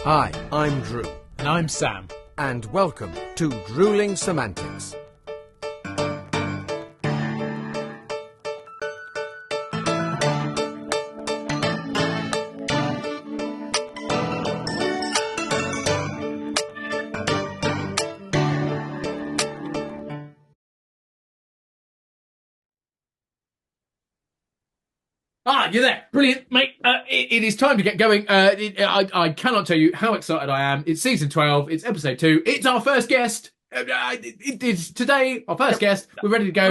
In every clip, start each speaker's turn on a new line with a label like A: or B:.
A: Hi, I'm Drew.
B: And I'm Sam.
A: And welcome to Drewling Samantics.
B: You're there. Brilliant, mate. It is time to get going. I cannot tell you how excited I am. It's season 12. It's episode 2. It's our first guest. It is today our first guest. We're ready to go.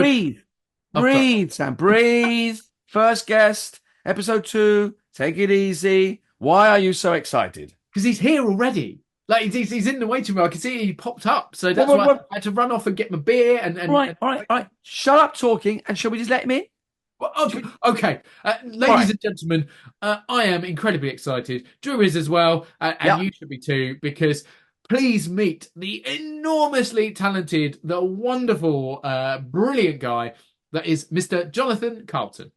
C: Breathe, Sam. Breathe. First guest, episode 2. Take it easy. Why are you so excited?
B: Because he's here already. Like he's in the waiting room. I can see he popped up. So that's why I had to run off and get my beer.
C: All right. Shut up talking, and shall we just let him in?
B: Okay. Ladies and gentlemen, I am incredibly excited. Drew is as well, and you should be too, because please meet the enormously talented, the wonderful, brilliant guy that is Mr. Jonathan Carlton.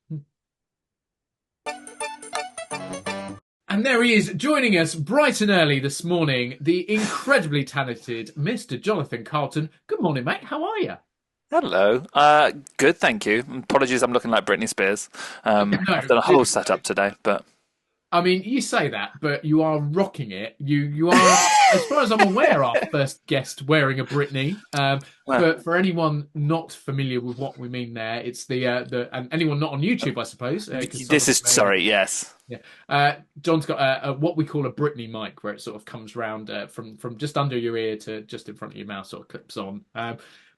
B: And there he is, joining us bright and early this morning, the incredibly talented Mr. Jonathan Carlton. Good morning, mate. How are you?
D: Hello. Good, thank you. Apologies, I'm looking like Britney Spears. I've done a whole setup today, but...
B: I mean, you say that, but you are rocking it. You are, as far as I'm aware, our first guest wearing a Britney. For anyone not familiar with what we mean there, it's and anyone not on YouTube, I suppose.
D: Yes.
B: Yeah. John's got what we call a Britney mic, where it sort of comes round from just under your ear to just in front of your mouth, sort of clips on.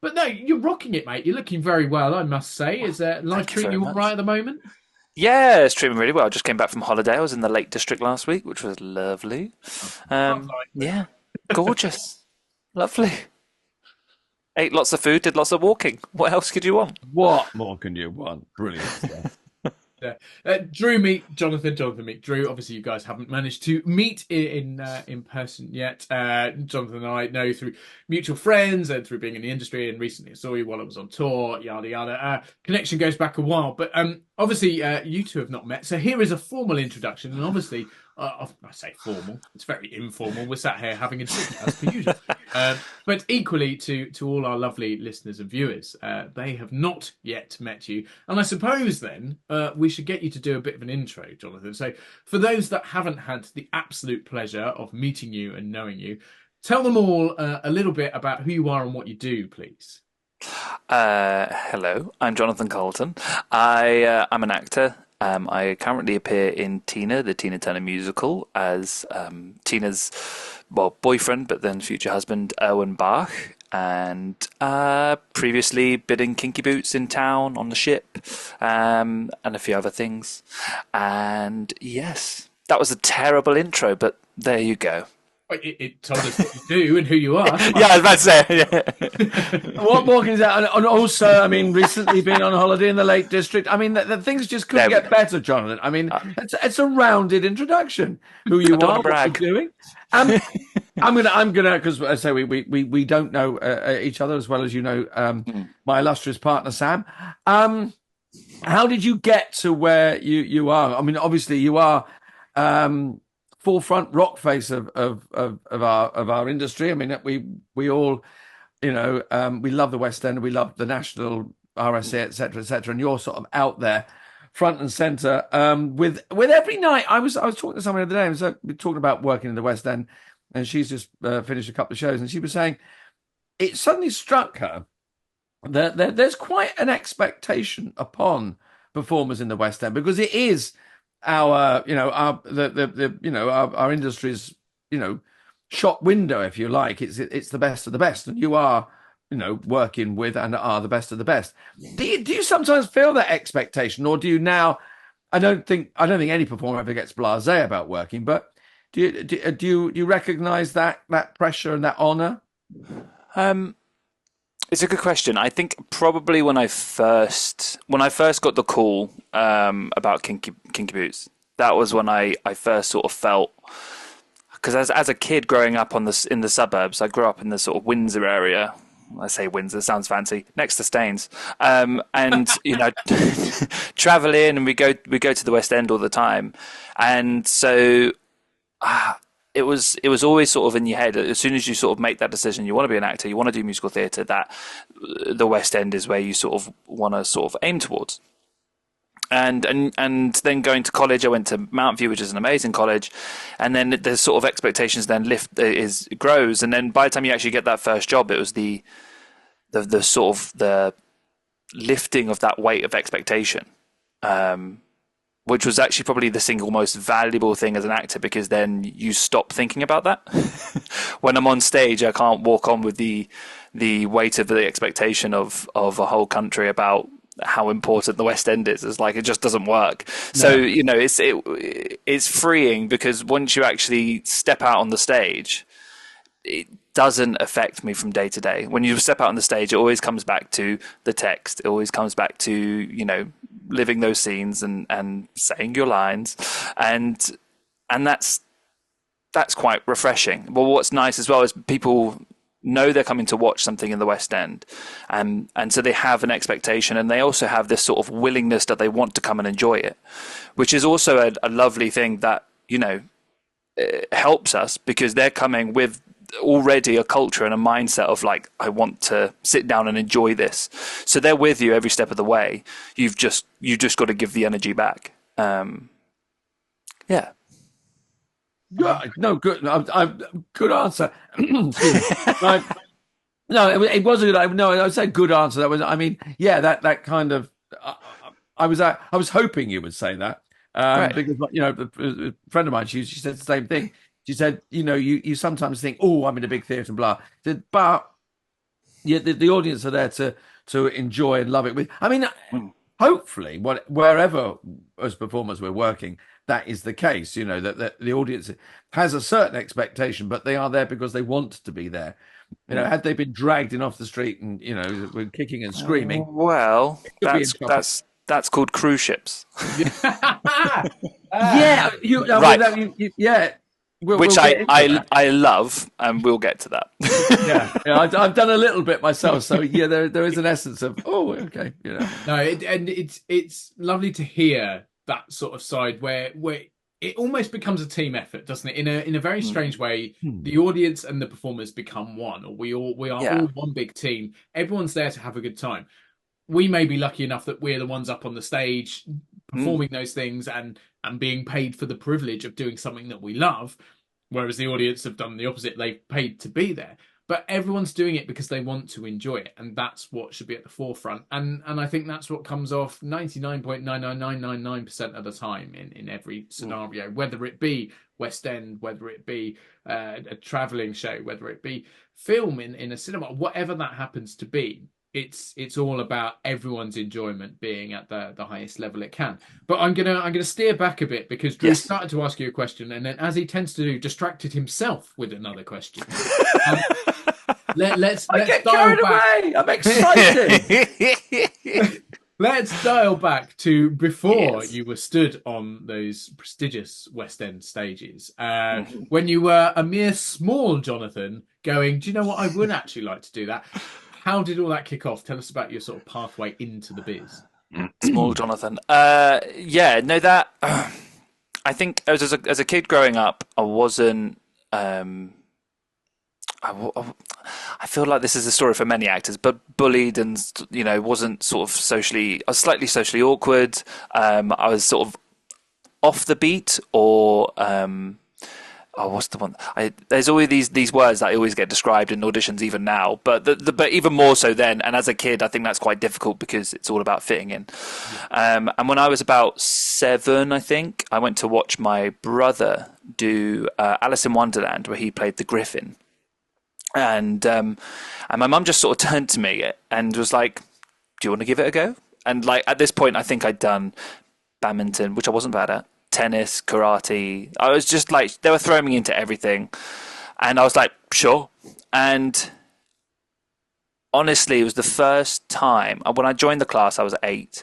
B: But no, you're rocking it, mate. You're looking very well, I must say. Is life treating you all right at the moment?
D: Yeah, it's treating me really well. I just came back from holiday. I was in the Lake District last week, which was lovely. Yeah, gorgeous. Lovely. Ate lots of food, did lots of walking. What else could you want?
C: What more can you want? Brilliant stuff.
B: Drew meet Jonathan. Jonathan meet Drew. Obviously, you guys haven't managed to meet in person yet. Jonathan and I know through mutual friends and through being in the industry. And recently, I saw you while I was on tour. Yada yada. Connection goes back a while, but obviously, you two have not met. So here is a formal introduction, and obviously. I say formal. It's very informal. We're sat here having a drink as per usual. But equally to all our lovely listeners and viewers, they have not yet met you. And I suppose then we should get you to do a bit of an intro, Jonathan. So for those that haven't had the absolute pleasure of meeting you and knowing you, tell them all a little bit about who you are and what you do, please.
D: Hello, I'm Jonathan Carlton. I'm an actor. I currently appear in Tina, the Tina Turner musical, as Tina's boyfriend, but then future husband, Erwin Bach, and previously bidding Kinky Boots in town on the ship, and a few other things. And yes, that was a terrible intro, but there you go.
B: It told us what you do and who you are.
D: Yeah, I was about to say. Yeah.
C: What more can you say? And also, I mean, recently been on holiday in the Lake District. I mean, the things just couldn't get better, Jonathan. I mean, it's a rounded introduction. Who you are, what you're doing. I'm gonna, because I say we don't know each other as well as you know my illustrious partner Sam. How did you get to where you are? I mean, obviously you are. Forefront rock face of our industry. I mean, we all, we love the West End, we love the National, RSA, etc., and you're sort of out there, front and centre. With every night, I was talking to someone the other day, and so we're talking about working in the West End, and she's just finished a couple of shows, and she was saying it suddenly struck her that there's quite an expectation upon performers in the West End, because it is our industry's shop window, if you like. It's the best of the best, and you are working with and are the best of the best. Do you sometimes feel that expectation, or do you now? I don't think any performer ever gets blasé about working, but do you recognise that pressure and that honour?
D: It's a good question. I think probably when I first got the call about Kinky Boots, that was when I first sort of felt, because as a kid growing up in the suburbs, I grew up in the sort of Windsor area. I say Windsor, sounds fancy, next to Staines, and travel in, and we go to the West End all the time, and so it was always sort of in your head. As soon as you sort of make that decision, you want to be an actor, you want to do musical theatre, that the West End is where you sort of want to sort of aim towards. And then going to college, I went to Mount View, which is an amazing college, and then the sort of expectations then grows, and then by the time you actually get that first job, it was the sort of the lifting of that weight of expectation, which was actually probably the single most valuable thing as an actor, because then you stop thinking about that. When I'm on stage, I can't walk on with the weight of the expectation of a whole country about how important the West End is. It's like, it just doesn't work. No. So, you know, it's freeing, because once you actually step out on the stage, it doesn't affect me from day to day. When you step out on the stage, it always comes back to the text. It always comes back to, you know, living those scenes and saying your lines, and that's quite refreshing. Well, what's nice as well is people know they're coming to watch something in the West End, and so they have an expectation, and they also have this sort of willingness that they want to come and enjoy it, which is also a lovely thing that, you know, helps us, because they're coming with already a culture and a mindset of like, I want to sit down and enjoy this. So they're with you every step of the way. You just got to give the energy back. Yeah.
C: No, good. Good answer. Right. No, it was a good. No, I would say good answer. That was. I mean, yeah, that kind of. I was hoping you would say that, right. Because, you know, a friend of mine, she said the same thing. She said, you know, you sometimes think, oh, I'm in a big theatre and blah. But yeah, the audience are there to enjoy and love it. I mean, hopefully, wherever as performers we're working, that is the case. You know, that the audience has a certain expectation, but they are there because they want to be there. You know, had they been dragged in off the street and, you know, were kicking and screaming,
D: well, that's called cruise ships.
C: Yeah,
D: right.
C: Yeah.
D: Which I love, and we'll get to that.
C: yeah, I've done a little bit myself, so yeah, there is an essence of, oh, okay, you know.
B: No, and it's lovely to hear that sort of side where it almost becomes a team effort, doesn't it? In a very strange way, the audience and the performers become one, or we are all one big team. Everyone's there to have a good time. We may be lucky enough that we're the ones up on the stage performing those things and being paid for the privilege of doing something that we love, whereas the audience have done the opposite. They've paid to be there. But everyone's doing it because they want to enjoy it, and that's what should be at the forefront. And I think that's what comes off 99.99999% of the time in every scenario, whether it be West End, whether it be a travelling show, whether it be film in a cinema, whatever that happens to be. It's all about everyone's enjoyment being at the highest level it can. But I'm gonna steer back a bit, because Drew started to ask you a question, and then, as he tends to do, distracted himself with another question. Let's
C: get
B: dial
C: carried
B: back.
C: away. I'm excited.
B: Let's dial back to before you were stood on those prestigious West End stages, when you were a mere small Jonathan, going, do you know what, I would actually like to do that. How did all that kick off? Tell us about your sort of pathway into the biz.
D: Small Jonathan. That I think as a kid growing up, I wasn't. I feel like this is a story for many actors, but bullied and, you know, wasn't sort of I was slightly socially awkward. I was sort of off the beat, or what's the one? There's always these words that I always get described in auditions, even now. But but even more so then. And as a kid, I think that's quite difficult, because it's all about fitting in. And when I was about 7, I think, I went to watch my brother do Alice in Wonderland, where he played the Griffin. And my mum just sort of turned to me and was like, "Do you want to give it a go?" And like, at this point, I think I'd done badminton, which I wasn't bad at, tennis, karate. I was just like, they were throwing me into everything, and I was like, sure. And honestly, it was the first time when I joined the class. I was 8,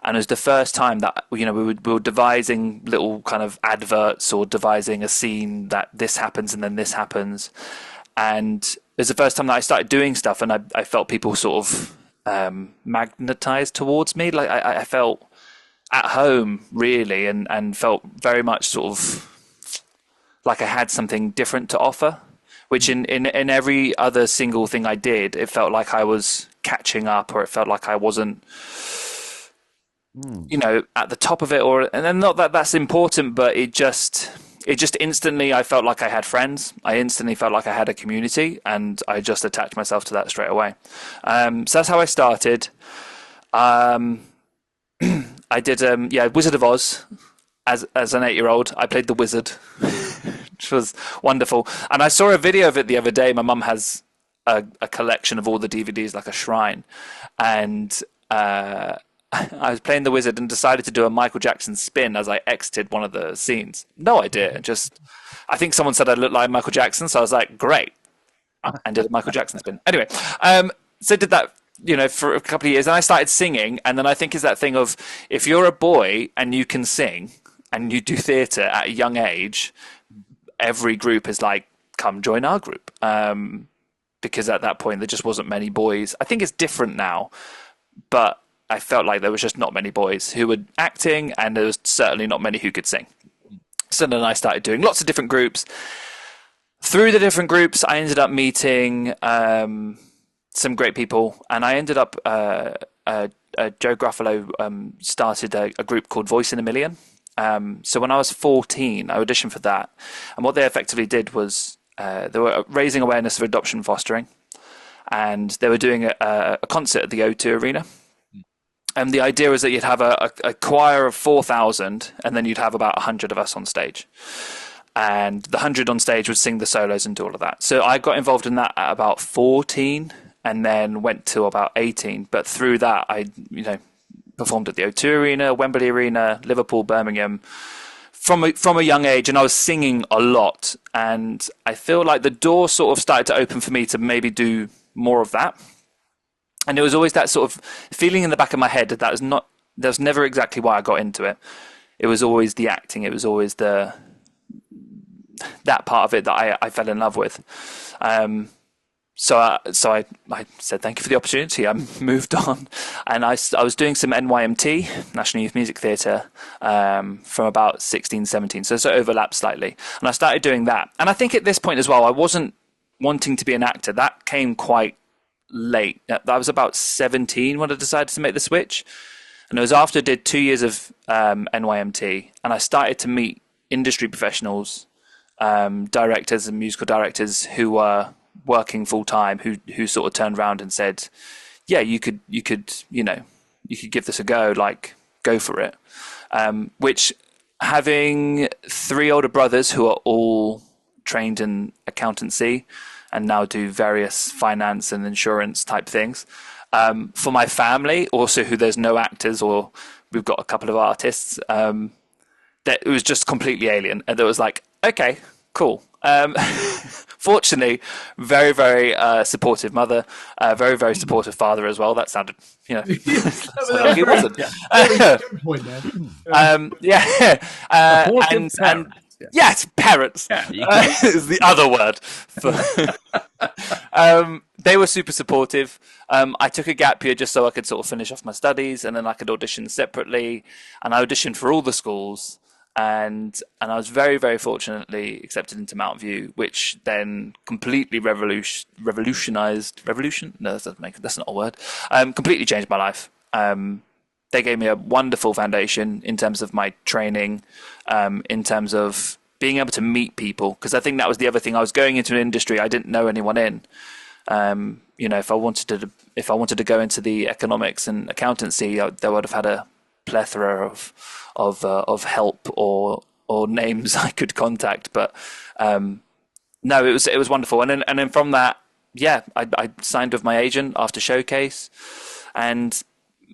D: and it was the first time that, you know, we were devising little kind of adverts, or devising a scene that this happens and then this happens. And it was the first time that I started doing stuff, and I felt people sort of magnetized towards me. Like I felt at home, really, and felt very much sort of like I had something different to offer, which in every other single thing I did, it felt like I was catching up, or it felt like I wasn't, at the top of it, and then not that that's important, but it just instantly, I felt like I had friends. I instantly felt like I had a community, and I just attached myself to that straight away. So that's how I started. I did, Wizard of Oz as an 8-year-old. I played the wizard, which was wonderful. And I saw a video of it the other day. My mum has a collection of all the DVDs, like a shrine, and I was playing the wizard and decided to do a Michael Jackson spin as I exited one of the scenes. No idea. I think someone said I looked like Michael Jackson, so I was like, great, and did a Michael Jackson spin. Anyway, so I did that, for a couple of years, and I started singing. And then I think it's that thing of, if you're a boy and you can sing and you do theatre at a young age, every group is like, come join our group. Because at that point there just wasn't many boys. I think it's different now, but I felt like there was just not many boys who were acting, and there was certainly not many who could sing. So then I started doing lots of different groups. Through the different groups, I ended up meeting some great people, and I ended up Joe Gruffalo started a group called Voice in a Million. So when I was 14, I auditioned for that, and what they effectively did was they were raising awareness of adoption and fostering, and they were doing a concert at the O2 Arena. And the idea was that you'd have a choir of 4,000, and then you'd have about 100 of us on stage. And the 100 on stage would sing the solos and do all of that. So I got involved in that at about 14, and then went to about 18. But through that, I performed at the O2 Arena, Wembley Arena, Liverpool, Birmingham, from a young age, and I was singing a lot. And I feel like the door sort of started to open for me to maybe do more of that. And it was always that sort of feeling in the back of my head that was never exactly why I got into it. It was always the acting. It was always that part of it that I fell in love with. So I said thank you for the opportunity. I moved on, and I was doing some NYMT, National Youth Music Theatre, from about 16, 17. So it overlapped slightly. And I started doing that. And I think at this point as well, I wasn't wanting to be an actor. That came quite late. I was about 17 when I decided to make the switch, and it was after I did 2 years of NYMT, and I started to meet industry professionals, directors and musical directors who were working full time, who sort of turned around and said, yeah, you could give this a go, like, go for it. Which, having 3 older brothers who are all trained in accountancy and now do various finance and insurance type things. For my family, also who there's no actors, or we've got a couple of artists, that it was just completely alien. And it was like, okay, cool. Fortunately, very, very supportive mother, very, very supportive father as well. That sounded, like he wasn't. Yes, parents is the other word. They were super supportive. I took a gap year just so I could sort of finish off my studies, and then I could audition separately. And I auditioned for all the schools, and I was very, very fortunately accepted into Mountain View, which then completely revolutionized. Revolution? No, that's not a word. Completely changed my life. They gave me a wonderful foundation in terms of my training, in terms of being able to meet people. Because I think that was the other thing. I was going into an industry I didn't know anyone in. If I wanted to go into the economics and accountancy, I would have had a plethora of help or names I could contact. But no, it was wonderful. And then from that, I signed with my agent after Showcase, and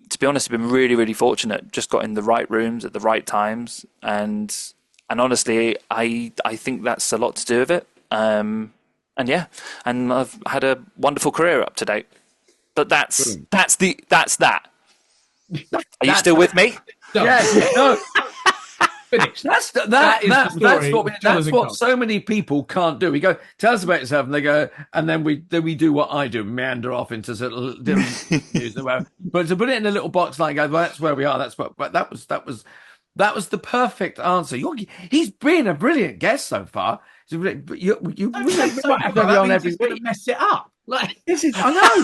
D: to be honest, I've been really, really fortunate. Just got in the right rooms at the right times, and honestly, I think that's a lot to do with it. And I've had a wonderful career up to date. But that's that. Are you still with me?
C: Yes. No.
B: Finished.
C: That's what so many people can't do. We go, tell us about yourself, and they go, and then we do what I do, meander off into sort of different news. But to put it in a little box like, well, that's where we are. That's what. But that was That was the perfect answer. He's been a brilliant guest so far. You
B: Don't
C: really
B: say
C: have
B: so
C: to
B: far.
C: have him
B: That
C: on
B: means
C: every
B: he's going
C: week.
B: to mess it up. Like,
C: I know.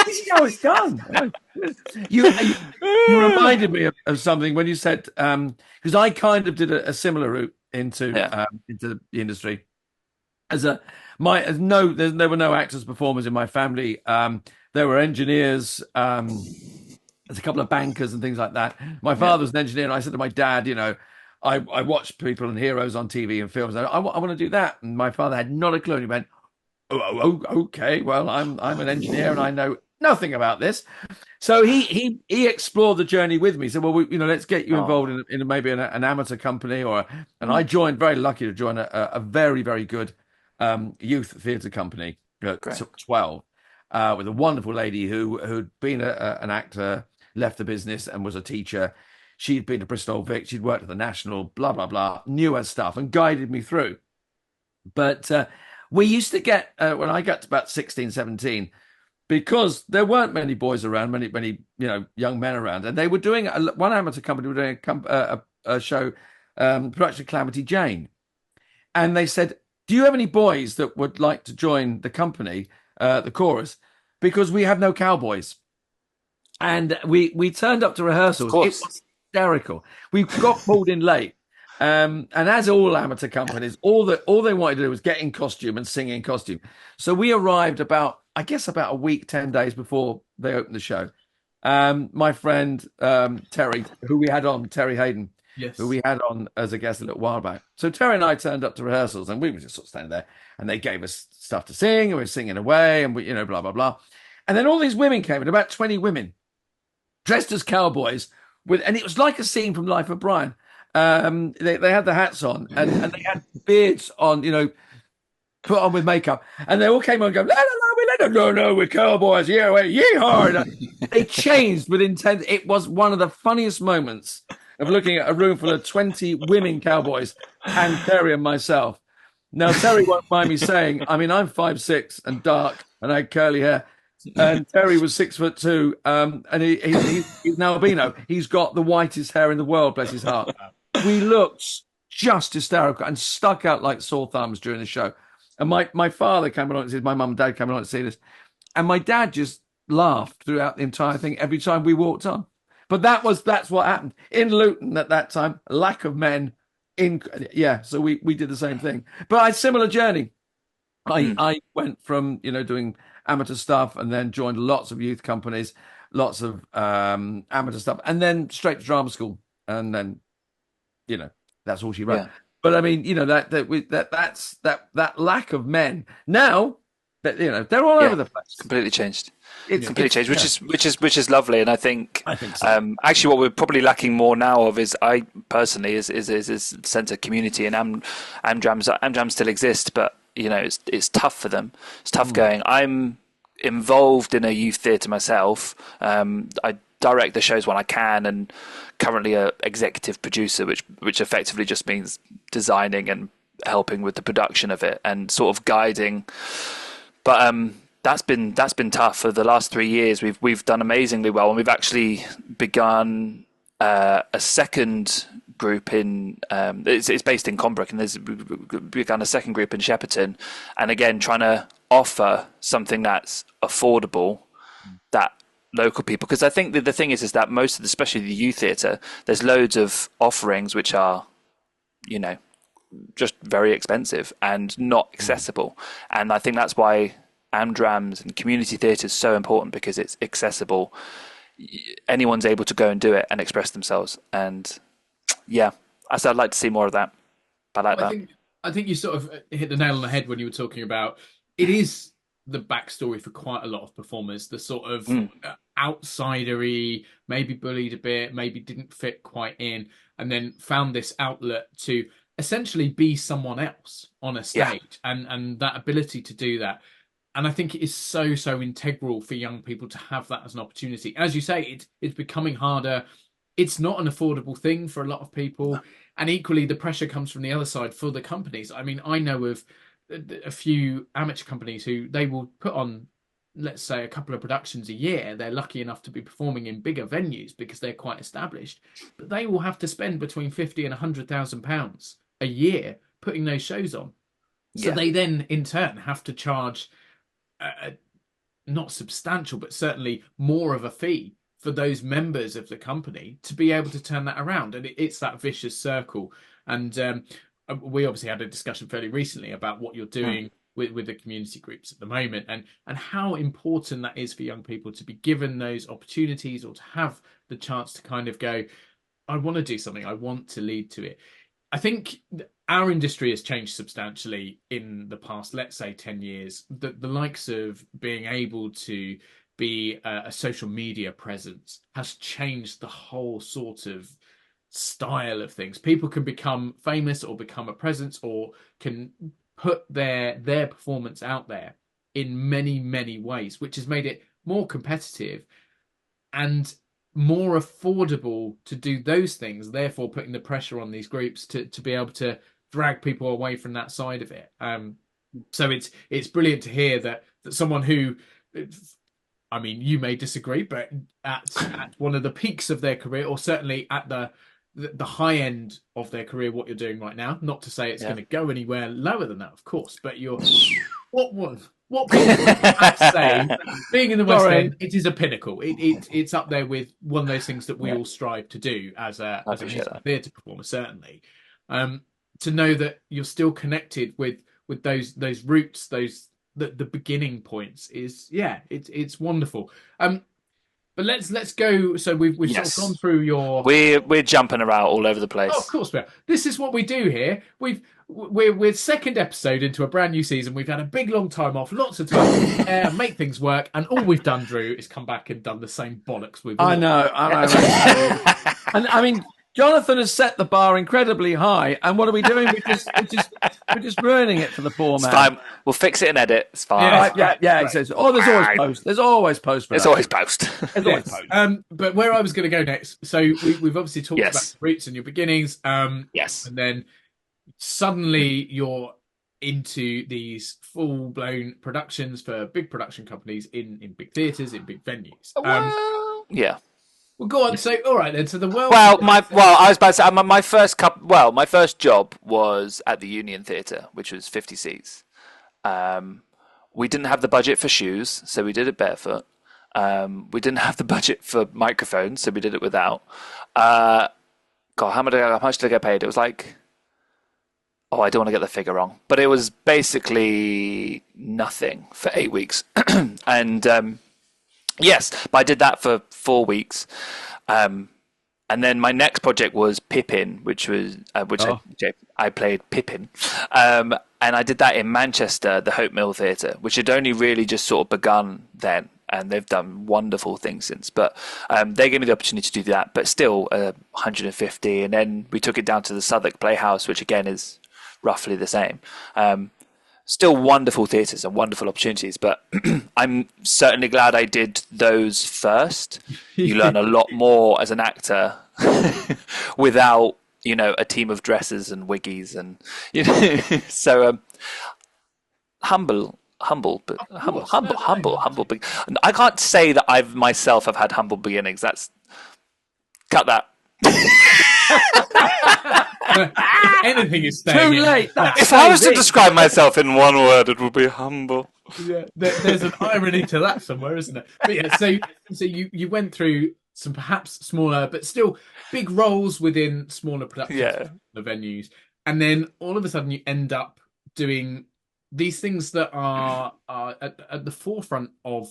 C: This is how it's done. You reminded me of something when you said, because I kind of did a similar route into
D: Yeah.
C: into the industry. There were no actors, performers in my family. There were engineers. There's a couple of bankers and things like that. My father was an engineer, and I said to my dad, I watched people and heroes on TV and films. I want to do that. And my father had not a clue. And he went, okay, well, I'm an engineer and I know nothing about this. So he explored the journey with me. So, well, let's get you involved in maybe an amateur company and I joined. Very lucky to join a very, very good youth theatre company at 12 with a wonderful lady who'd been an actor, left the business and was a teacher. She'd been to Bristol Vic. She'd worked at the National, blah, blah, blah, knew her stuff and guided me through. But we used to get, when I got to about 16, 17, because there weren't many boys around, many young men around, and they were doing one amateur company were doing a show, production of Calamity Jane, and they said, "Do you have any boys that would like to join the company, the chorus, because we have no cowboys?" And we turned up to rehearsals. It was hysterical. We got pulled in late. And as all amateur companies, all they wanted to do was get in costume and sing in costume. So we arrived about a week, 10 days before they opened the show. My friend Terry, Terry Hayden, who we had on as a guest a little while back. So Terry and I turned up to rehearsals, and we were just sort of standing there, and they gave us stuff to sing, and we were singing away, and we, blah blah blah. And then all these women came in, about 20 women, dressed as cowboys, and it was like a scene from Life of Brian. They had the hats on and they had beards on, put on with makeup, and they all came on and go, no, we're cowboys, yeah, yeehaw. They changed with intent. It was one of the funniest moments of looking at a room full of 20 women cowboys and Terry and myself. Now, Terry won't mind me saying, I mean, I'm 5'6" and dark, and I had curly hair. And Terry was 6'2", and he's now albino. He's got the whitest hair in the world, bless his heart. We looked just hysterical and stuck out like sore thumbs during the show. And my father came along and said, my mum and dad came along to see this. And my dad just laughed throughout the entire thing every time we walked on. But that's what happened. In Luton at that time, lack of men. So we did the same thing. But I had a similar journey. I went from, doing amateur stuff and then joined lots of youth companies, lots of amateur stuff, and then straight to drama school. And then, that's all she wrote. Yeah. But I mean, that's that lack of men now that they're all over the place.
D: Completely changed. It's completely changed, which is lovely. And I think so. Actually, what we're probably lacking more now of is I personally is sense of community, and Amdrams still exist, but it's tough for them. It's tough going. I'm involved in a youth theatre myself. I direct the shows when I can, and currently a executive producer, which effectively just means designing and helping with the production of it and sort of guiding. But that's been tough. For the last 3 years, we've done amazingly well, and we've actually begun a second group in it's based in Combrook, and we've begun a second group in Shepperton, and again trying to offer something that's affordable that local people, because I think the thing is that most of the, especially the youth theatre, there's loads of offerings which are just very expensive and not accessible, and I think that's why Amdrams and community theatre is so important, because it's accessible. Anyone's able to go and do it and express themselves, and I'd like to see more of that.
B: I think you sort of hit the nail on the head when you were talking about it is the backstory for quite a lot of performers, the sort of outsidery, maybe bullied a bit, maybe didn't fit quite in, and then found this outlet to essentially be someone else on a stage, and that ability to do that. And I think it is so integral for young people to have that as an opportunity. As you say, it's becoming harder. It's not an affordable thing for a lot of people. No. And equally, the pressure comes from the other side for the companies. I mean, I know of a few amateur companies who they will put on let's say, a couple of productions a year, they're lucky enough to be performing in bigger venues because they're quite established. But they will have to spend between 50 and £100,000 a year putting those shows on. So they then, in turn, have to charge not substantial, but certainly more of a fee for those members of the company to be able to turn that around. And it's that vicious circle. And we obviously had a discussion fairly recently about what you're doing with the community groups at the moment, and how important that is for young people to be given those opportunities, or to have the chance to kind of go, I want to do something, I want to lead to it. I think our industry has changed substantially in the past, let's say, 10 years. The likes of being able to be a social media presence has changed the whole sort of style of things. People can become famous or become a presence, or can put their performance out there in many, many ways, which has made it more competitive and more affordable to do those things, therefore putting the pressure on these groups to be able to drag people away from that side of it. So it's brilliant to hear that someone who, I mean, you may disagree, but at one of the peaks of their career, or certainly at the high end of their career, what you're doing right now, not to say it's going to go anywhere lower than that, of course, but you're what people have to say, being in the West End, it is a pinnacle. It's up there with one of those things that we all strive to do as a musical theatre performer, certainly. To know that you're still connected with those roots, the beginning points is, it's wonderful. But let's go. So we've sort of gone through your.
D: We're jumping around all over the place.
B: Oh, of course we are. This is what we do here. We're second episode into a brand new season. We've had a big long time off, lots of time to prepare, make things work, and all we've done, Drew, is come back and done the same bollocks we've.
C: I know. And I mean, Jonathan has set the bar incredibly high, and what are we doing? We're just ruining it for the poor man.
D: It's fine. We'll fix it and edit. It's fine.
C: Yeah. He says, "Oh, there's always post. There's always post.
D: There's always post.
C: There's always post."
B: But where I was going to go next, so we've obviously talked about the roots and your beginnings.
D: Yes.
B: And then suddenly you're into these full-blown productions for big production companies in big theatres, in big venues.
D: Yeah.
B: Well, go on. So, all right then. So the world.
D: I was about to say my first job was at the Union Theatre, which was 50 seats. We didn't have the budget for shoes, so we did it barefoot. We didn't have the budget for microphones, so we did it without. God, how much did I get paid? It was like, I don't want to get the figure wrong, but it was basically nothing for 8 weeks. And yes, but I did that for 4 weeks. And then my next project was Pippin, which I played Pippin. And I did that in Manchester, the Hope Mill Theatre, which had only really just sort of begun then. And they've done wonderful things since. But they gave me the opportunity to do that, but still 150. And then we took it down to the Southwark Playhouse, which again is roughly the same. Still wonderful theatres and wonderful opportunities, but I'm certainly glad I did those first. You learn a lot more as an actor without, a team of dressers and wiggies and, so humble. I can't say that I've myself have had humble beginnings. Cut that.
B: If anything is staying
C: Too late.
D: If I was to describe myself in one word, it would be humble.
B: Yeah, there's an irony to that somewhere, isn't it? But yeah, so you went through some perhaps smaller, but still big roles within smaller productions, the venues, and then all of a sudden you end up doing these things that are at the forefront of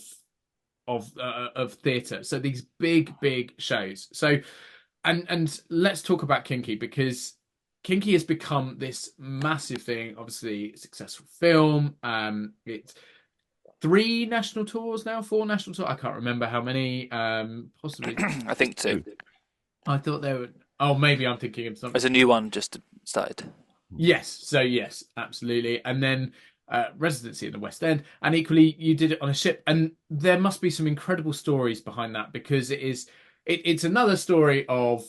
B: theatre. So these big shows. So. And let's talk about Kinky, because Kinky has become this massive thing. Obviously, successful film. It's 3 national tours now, 4 national tours. I can't remember how many. Possibly.
D: I think 2.
B: I thought there were. Oh, maybe I'm thinking of something.
D: There's a new one just started.
B: Yes. So yes, absolutely. And then residency in the West End, and equally you did it on a ship. And there must be some incredible stories behind that, because it's another story of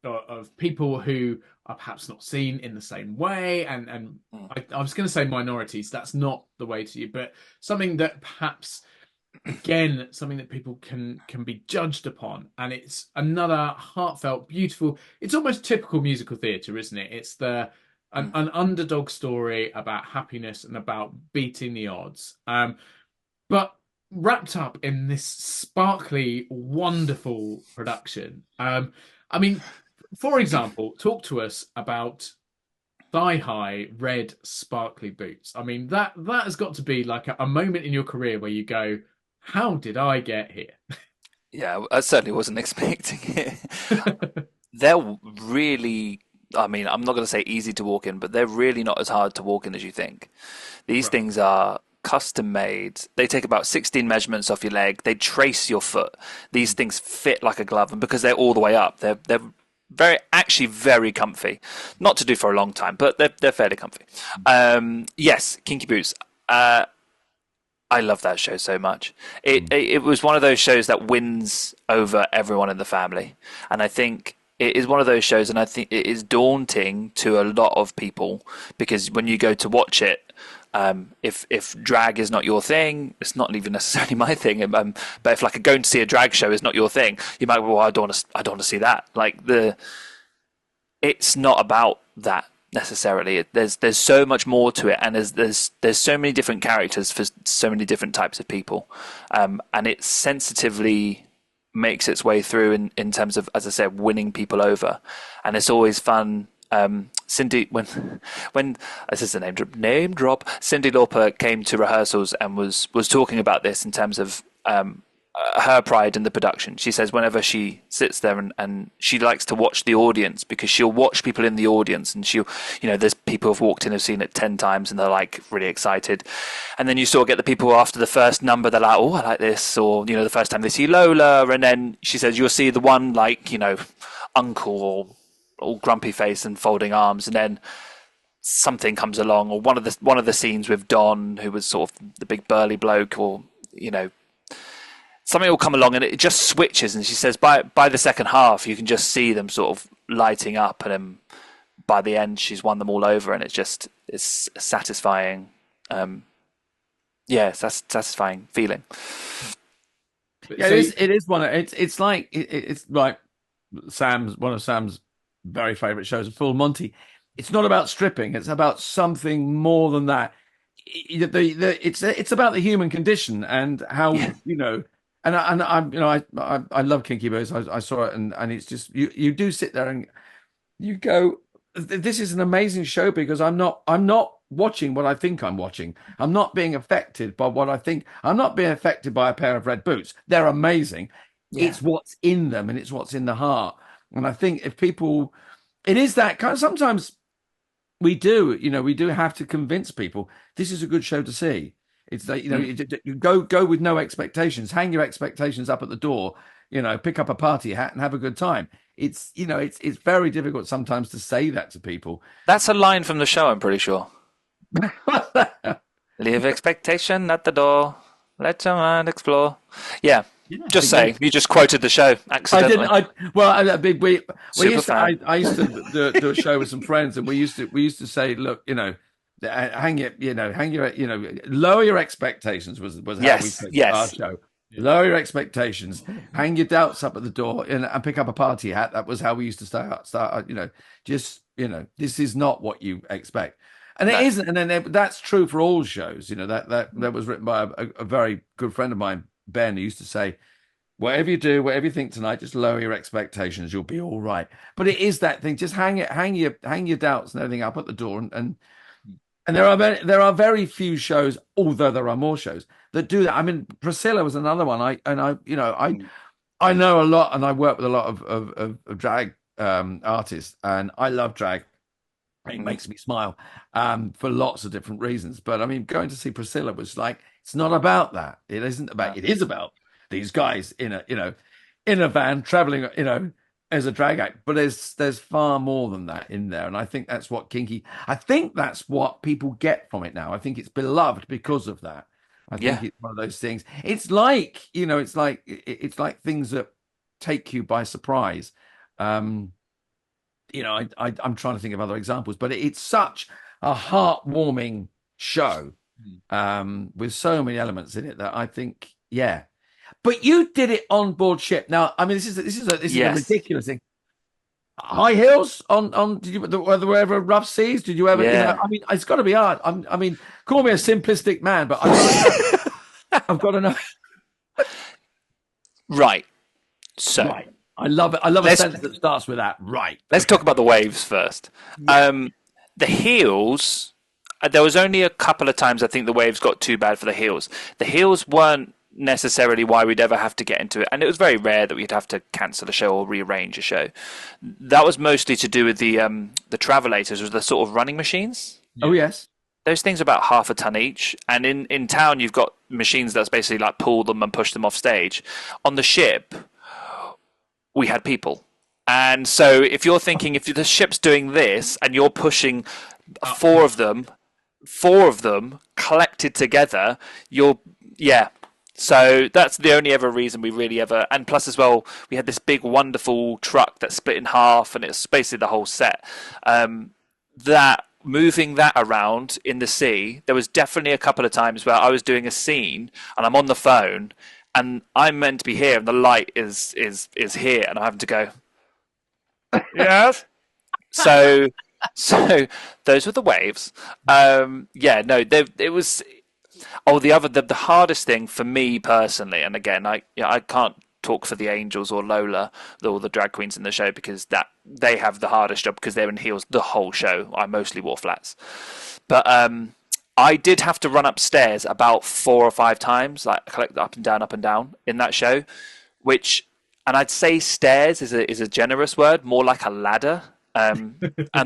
B: of people who are perhaps not seen in the same way, and I was going to say minorities. That's not the way to you, but something that perhaps, again, something that people can be judged upon, and it's another heartfelt, beautiful. It's almost typical musical theatre, isn't it? It's an underdog story about happiness and about beating the odds, but wrapped up in this sparkly, wonderful production. I mean, for example, talk to us about thigh-high red sparkly boots. I mean, that has got to be like a moment in your career where you go, how did I get here?
D: Yeah, I certainly wasn't expecting it. They're really, I mean, I'm not going to say easy to walk in, but they're really not as hard to walk in as you think. These
B: Right.
D: things are custom made. They take about 16 measurements off your leg. They trace your foot. These things fit like a glove, and because they're all the way up, they're actually very comfy. Not to do for a long time, but they're fairly comfy. Yes, Kinky Boots. I love that show so much. It was one of those shows that wins over everyone in the family, and I think it is one of those shows, and I think it is daunting to a lot of people because when you go to watch it, if drag is not your thing, it's not even necessarily my thing. But if like going to see a drag show is not your thing, you might go, well, I don't want to see that. Like it's not about that necessarily. There's so much more to it, and there's so many different characters for so many different types of people, and it sensitively makes its way through in terms of, as I said, winning people over, and it's always fun. Cindy, when this is a name drop, Cyndi Lauper came to rehearsals and was talking about this in terms of her pride in the production. She says whenever she sits there and she likes to watch the audience, because she'll watch people in the audience and she'll, there's people who've walked in who've seen it 10 times and they're like really excited. And then you sort of get the people after the first number, they're like, oh, I like this. Or, the first time they see Lola. And then she says, you'll see the one like, uncle or all grumpy face and folding arms. And then something comes along, or one of the scenes with Don, who was sort of the big burly bloke, or, something will come along and it just switches. And she says by the second half, you can just see them sort of lighting up. And then by the end, she's won them all over. And it's satisfying. It's a satisfying feeling.
C: Yeah, it is one. It's like one of Sam's very favourite shows, Full Monty. It's not about stripping. It's about something more than that. It's about the human condition and how And I love Kinky Boots. I saw it and it's just you do sit there and you go, this is an amazing show because I'm not watching what I think I'm watching. I'm not being affected by what I think. I'm not being affected by a pair of red boots. They're amazing. Yeah. It's what's in them and it's what's in the heart. And I think if people, it is that kind of, sometimes we do have to convince people this is a good show to see. It's like, you go with no expectations, hang your expectations up at the door, pick up a party hat and have a good time. It's very difficult sometimes to say that to people.
D: That's a line from the show, I'm pretty sure. Leave expectation at the door. Let your mind explore. Yeah. Just saying, you just quoted the show accidentally.
C: I used to do a show with some friends, and we used to say, look, lower your expectations was how we said our show. Lower your expectations, hang your doubts up at the door, and pick up a party hat. That was how we used to start. This is not what you expect, and it isn't. And then that's true for all shows. That was written by a very good friend of mine, Ben, who used to say, whatever you do, whatever you think tonight, just lower your expectations. You'll be all right. But it is that thing. Just hang your doubts and everything up at the door, and there are very few shows, although there are more shows that do that. I mean, Priscilla was another one. I know a lot, and I work with a lot of drag artists, and I love drag. It makes me smile for lots of different reasons. But I mean, going to see Priscilla was like, it's not about that. It isn't about. It is about these guys in a van traveling, as a drag act. But there's far more than that in there, and I think that's what Kinky. I think that's what people get from it now. I think it's beloved because of that. I think it's one of those things. It's like it's like things that take you by surprise. I'm trying to think of other examples, but it's such a heartwarming show with so many elements in it that I think, yeah. But you did it on board ship. Now, I mean, this is a ridiculous thing. High heels on. Did you were there ever rough seas? Did you ever?
D: Yeah.
C: I mean, it's got to be hard. I mean, call me a simplistic man, but I've got to know.
D: Right. So
C: right. I love it. I love a sentence that starts with that. Right.
D: Let's talk about the waves first. The heels. There was only a couple of times I think the waves got too bad for the heels. The heels weren't necessarily why we'd ever have to get into it, and it was very rare that we'd have to cancel a show or rearrange a show. That was mostly to do with the travelators, was the sort of running machines.
C: Oh yes,
D: those things are about half a ton each, and in town you've got machines that's basically like pull them and push them off stage. On the ship, we had people, and so if you're thinking if the ship's doing this and you're pushing four of them collected together, so that's the only ever reason we really ever, and plus as well, we had this big wonderful truck that split in half, and it's basically the whole set. That moving that around in the sea, there was definitely a couple of times where I was doing a scene and I'm on the phone and I'm meant to be here and the light is here and I'm having to go, yes. So those were the waves. It was. Oh, the hardest thing for me personally, and again, I can't talk for the Angels or Lola, or the drag queens in the show, because they have the hardest job because they're in heels the whole show. I mostly wore flats, but I did have to run upstairs about 4 or 5 times, like collect up and down in that show, and I'd say stairs is a generous word, more like a ladder. And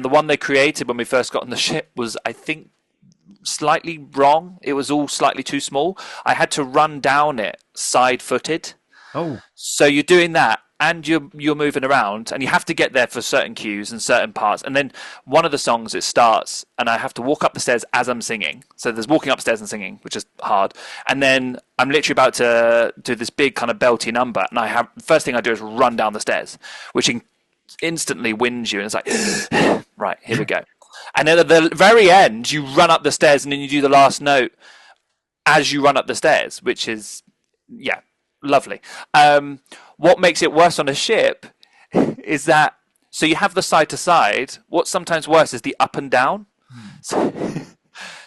D: the one they created when we first got on the ship was, I think, slightly wrong. It was all slightly too small. I had to run down it side-footed.
C: Oh,
D: so you're doing that, and you're moving around, and you have to get there for certain cues and certain parts. And then one of the songs, it starts, and I have to walk up the stairs as I'm singing. So there's walking upstairs and singing, which is hard. And then I'm literally about to do this big kind of belty number, and first thing I do is run down the stairs, which instantly wins you, and it's like, right, here we go. And then at the very end, you run up the stairs and then you do the last note as you run up the stairs, which is, lovely. What makes it worse on a ship is that, so you have the side to side. What's sometimes worse is the up and down.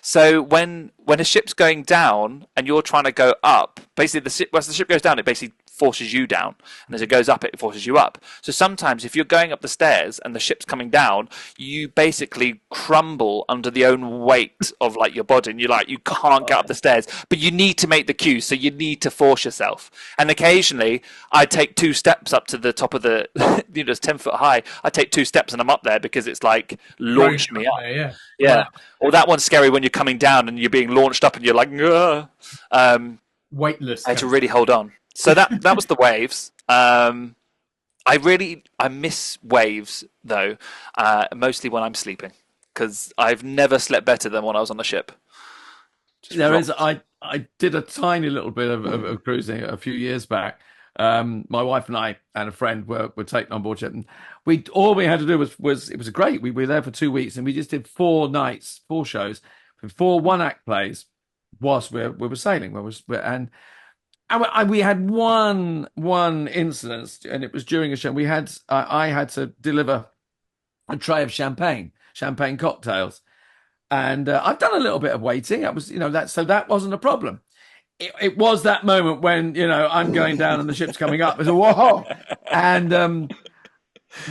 D: So when a ship's going down and you're trying to go up, basically as the ship goes down, it basically forces you down, and as it goes up, it forces you up. So sometimes if you're going up the stairs and the ship's coming down, you basically crumble under the own weight of like your body, and you can't get up the stairs, but you need to make the cue, so you need to force yourself. And occasionally I take 2 steps up to the top of the it's 10 foot high. I take 2 steps and I'm up there because it's like launched me up. Yeah. Or that one's scary when you're coming down and you're being launched up and you're like,
B: weightless.
D: I had to really hold on. So that was the waves. I miss waves though, mostly when I'm sleeping, because I've never slept better than when I was on the ship.
C: I did a tiny little bit of cruising a few years back. My wife and I and a friend were taken on board ship, and all we had to do was it was great. We were there for 2 weeks, and we just did 4 nights, 4 shows, 4 one-act plays whilst we were sailing. And we had one incident, and it was during a show. I had to deliver a tray of champagne cocktails, and I've done a little bit of waiting. That was, that wasn't a problem. It was that moment when I'm going down and the ship's coming up. It's a whoa, and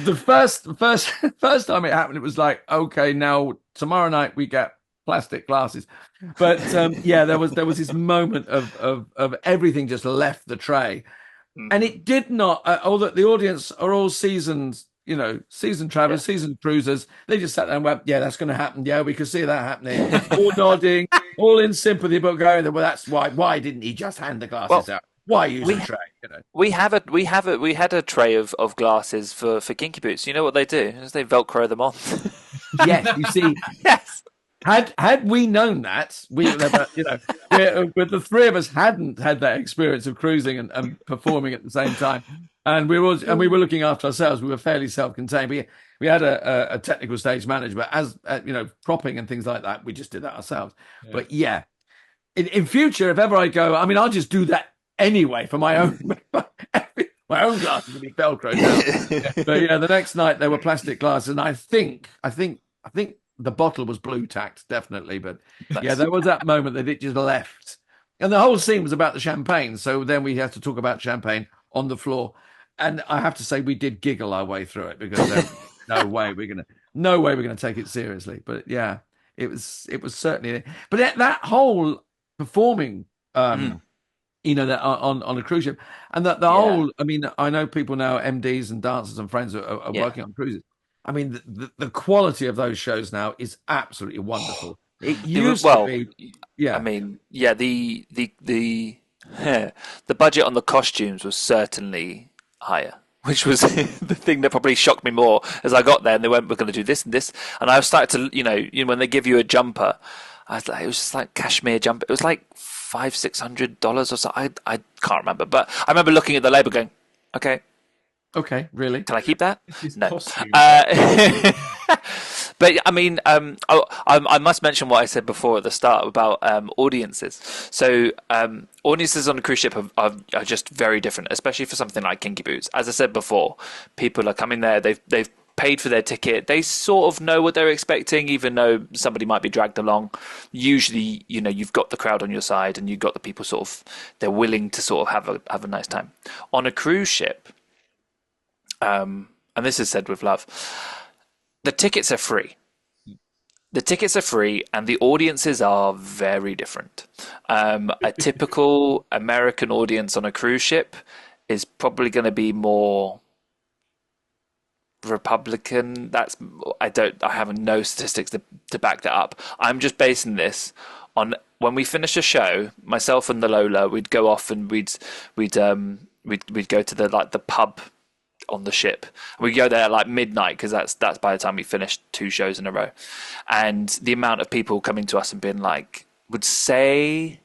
C: the first time it happened, it was like, okay, now tomorrow night we get plastic glasses. But there was this moment of everything just left the tray, and it did not. Although the audience are all seasoned travelers, seasoned cruisers, they just sat there and went, "Yeah, that's going to happen. Yeah, we could see that happening." All nodding, all in sympathy, but going, "Well, that's why. Why didn't he just hand the glasses out? Why use a tray?"
D: We had a tray of glasses for kinky boots. You know what they do? Is they Velcro them on.
C: Yes, you see.
D: Yes.
C: Had we known that, with the 3 of us hadn't had that experience of cruising and performing at the same time, And we were looking after ourselves. We were fairly self-contained. We had a technical stage manager, but as propping and things like that, we just did that ourselves. Yeah. But yeah, in future, if ever I go, I mean, I'll just do that anyway for my own my own glasses will be Velcro now. But yeah, the next night there were plastic glasses, and I think the bottle was blue tacked, definitely. But yeah, there was that moment that it just left, and the whole scene was about the champagne. So then we had to talk about champagne on the floor. And I have to say, we did giggle our way through it because no way we're gonna take it seriously. But yeah, it was certainly. But that whole performing, that on a cruise ship, and that the whole. I mean, I know people now, MDs and dancers and friends are working on cruises. I mean, the quality of those shows now is absolutely wonderful. It used to be, yeah.
D: I mean, yeah, the budget on the costumes was certainly higher, which was the thing that probably shocked me more as I got there, and they went, we're going to do this and this, and I started to, when they give you a jumper, I was like, it was just like cashmere jumper. It was like $500-$600 or so. I can't remember, but I remember looking at the label going,
C: okay, really?
D: Can I keep that? No. But I mean, I must mention what I said before at the start about audiences. So audiences on a cruise ship are just very different, especially for something like Kinky Boots. As I said before, people are coming there. They've paid for their ticket. They sort of know what they're expecting, even though somebody might be dragged along. Usually, you've got the crowd on your side, and you've got the people sort of, they're willing to sort of have a nice time. On a cruise ship, and this is said with love, the tickets are free. The tickets are free, and the audiences are very different. A typical American audience on a cruise ship is probably going to be more Republican. I have no statistics to back that up. I'm just basing this on when we finish a show. Myself and the Lola, we'd go off and we'd go to the pub on the ship. We go there at like midnight because that's by the time we finished 2 shows in a row. And the amount of people coming to us and being like, would say,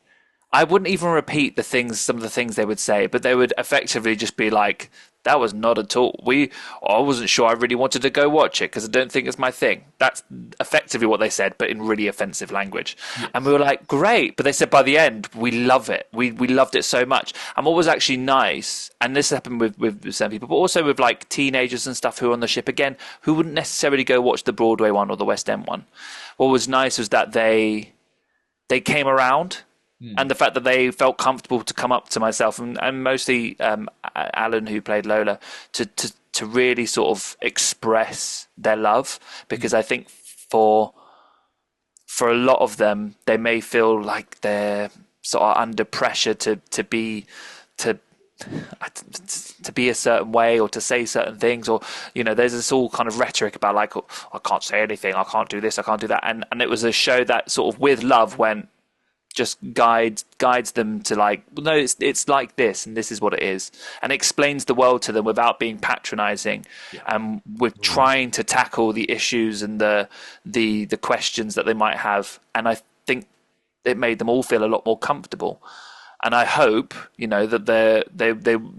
D: I wouldn't even repeat some of the things they would say, but they would effectively just be like, that was not at all. I wasn't sure I really wanted to go watch it because I don't think it's my thing. That's effectively what they said, but in really offensive language. Yes. And we were like, great. But they said by the end, we love it. We loved it so much. And what was actually nice, and this happened with some people, but also with like teenagers and stuff who were on the ship again, who wouldn't necessarily go watch the Broadway one or the West End one. What was nice was that they came around. And the fact that they felt comfortable to come up to myself and mostly Alan, who played Lola, to really sort of express their love, because I think for a lot of them, they may feel like they're sort of under pressure to be a certain way or to say certain things, or there's this all kind of rhetoric about like, oh, I can't say anything, I can't do this, I can't do that, and it was a show that sort of with love went, just guides them to like, well, no, it's like this, and this is what it is, and explains the world to them without being patronizing. And we're trying to tackle the issues and the questions that they might have, and I think it made them all feel a lot more comfortable. And I hope that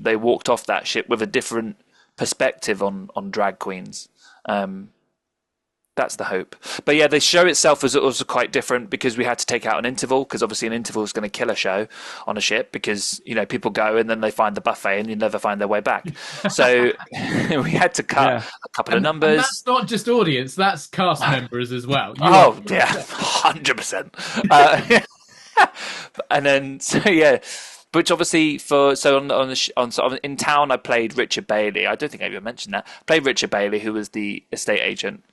D: they walked off that ship with a different perspective on drag queens. That's the hope. But yeah, the show itself was also quite different because we had to take out an interval, because obviously an interval is going to kill a show on a ship, because people go and then they find the buffet and you never find their way back. So we had to cut a couple of numbers.
B: And that's not just audience, that's cast members as well.
D: 100%. And then which obviously in town I played Richard Bailey. I don't think I even mentioned that. I played Richard Bailey, who was the estate agent.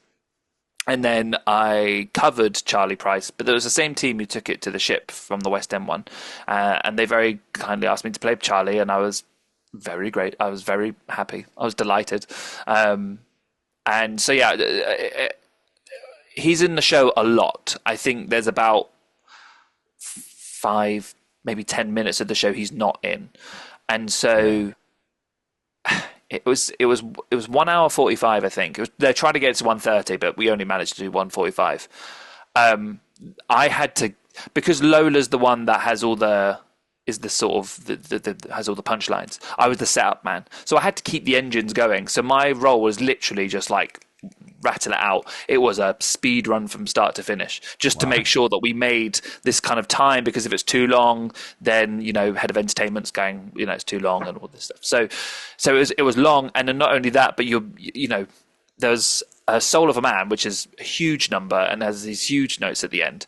D: And then I covered Charlie Price, but there was the same team who took it to the ship from the West End one. And they very kindly asked me to play Charlie, and I was very great. I was very happy. I was delighted. And so, he's in the show a lot. I think there's about 5, maybe 10 minutes of the show he's not in. And so... It was 1 hour 45, I think. They're trying to get it to 1:30, but we only managed to do 1:45. I had to, because Lola's the one that has all the is the sort of the has all the punchlines. I was the setup man, so I had to keep the engines going. So my role was literally just like rattle it out. It was a speed run from start to finish, just to make sure that we made this kind of time, because if it's too long, then head of entertainment's going, it's too long and all this stuff. So it was long, and then not only that, but there's a Soul of a Man, which is a huge number and has these huge notes at the end.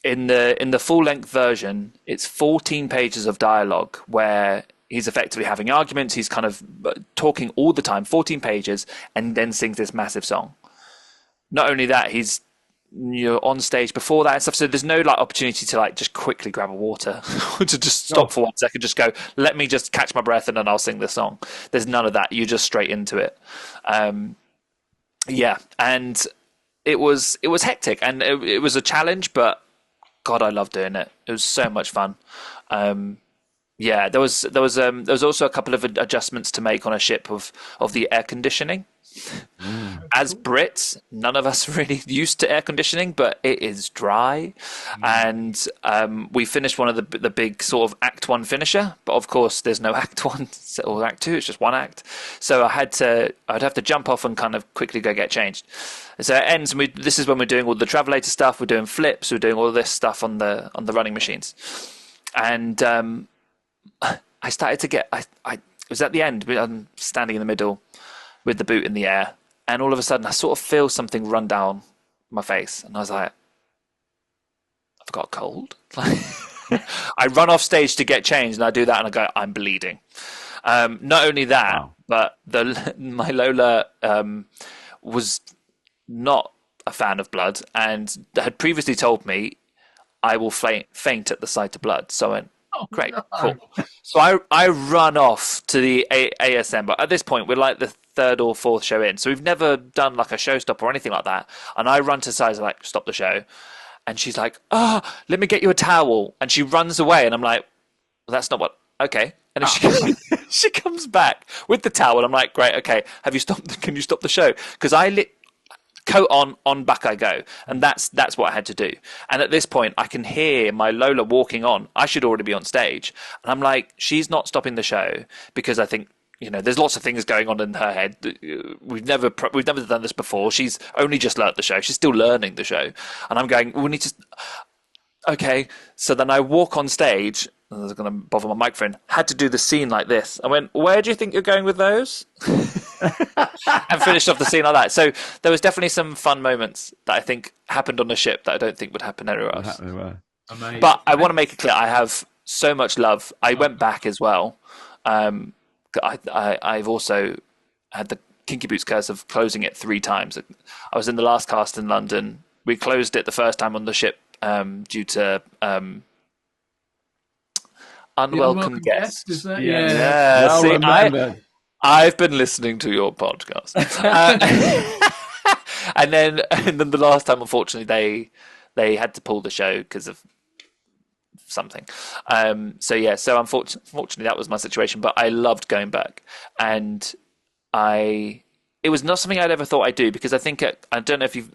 D: In the full length version, it's 14 pages of dialogue where he's effectively having arguments. He's kind of talking all the time, 14 pages, and then sings this massive song. Not only that, he's on stage before that and stuff. So there's no opportunity to just quickly grab a water or to just stop for 1 second, just go, let me just catch my breath and then I'll sing this song. There's none of that. You're just straight into it. Yeah, and it was hectic, and it was a challenge, but God, I loved doing it. It was so much fun. Yeah, there was also a couple of adjustments to make on a ship of the air conditioning. As Brits, none of us really used to air conditioning, but it is dry. And we finished one of the big sort of Act 1 finisher, but of course there's no Act 1 or Act 2, it's just one act. So I'd have to jump off and kind of quickly go get changed. So it ends, and this is when we're doing all the travelator stuff, we're doing flips, we're doing all this stuff on the running machines. And I started to get, it was at the end, I'm standing in the middle with the boot in the air, and all of a sudden I sort of feel something run down my face, and I was like, I've got a cold. I run off stage to get changed, and I do that, and I go, I'm bleeding. Not only that, but my Lola was not a fan of blood, and had previously told me I will faint at the sight of blood. So I went, great, cool. So I run off to the ASM, but at this point we're like the third or fourth show in, so we've never done like a showstopper or anything like that. And I run to Sizer, like, stop the show, and she's like, let me get you a towel, and she runs away, and I'm like, well, that's not what. Okay. And she comes back with the towel. I'm like, great, okay. Can you stop the show? Because I coat on, back I go, and that's what I had to do. And at this point, I can hear my Lola walking on. I should already be on stage, and I'm like, she's not stopping the show, because I think there's lots of things going on in her head. We've never done this before. She's only just learnt the show. She's still learning the show, and I'm going, we need to. Okay, so then I walk on stage. I was going to bother my microphone. Had to do the scene like this. I went, where do you think you're going with those? And finished off the scene like that. So there was definitely some fun moments that I think happened on the ship that I don't think would happen anywhere else.
B: Amazing.
D: But I want to make it clear, I have so much love. I went back as well. I've also had the Kinky Boots curse of closing it 3 times. I was in the last cast in London. We closed it the first time on the ship due to unwelcome guests.
B: Is that?
D: Yeah.
C: Well
D: See, I've been listening to your podcast. And then the last time, unfortunately, they had to pull the show because of something. So unfortunately that was my situation, but I loved going back, and it was not something I'd ever thought I'd do, because I think I don't know if you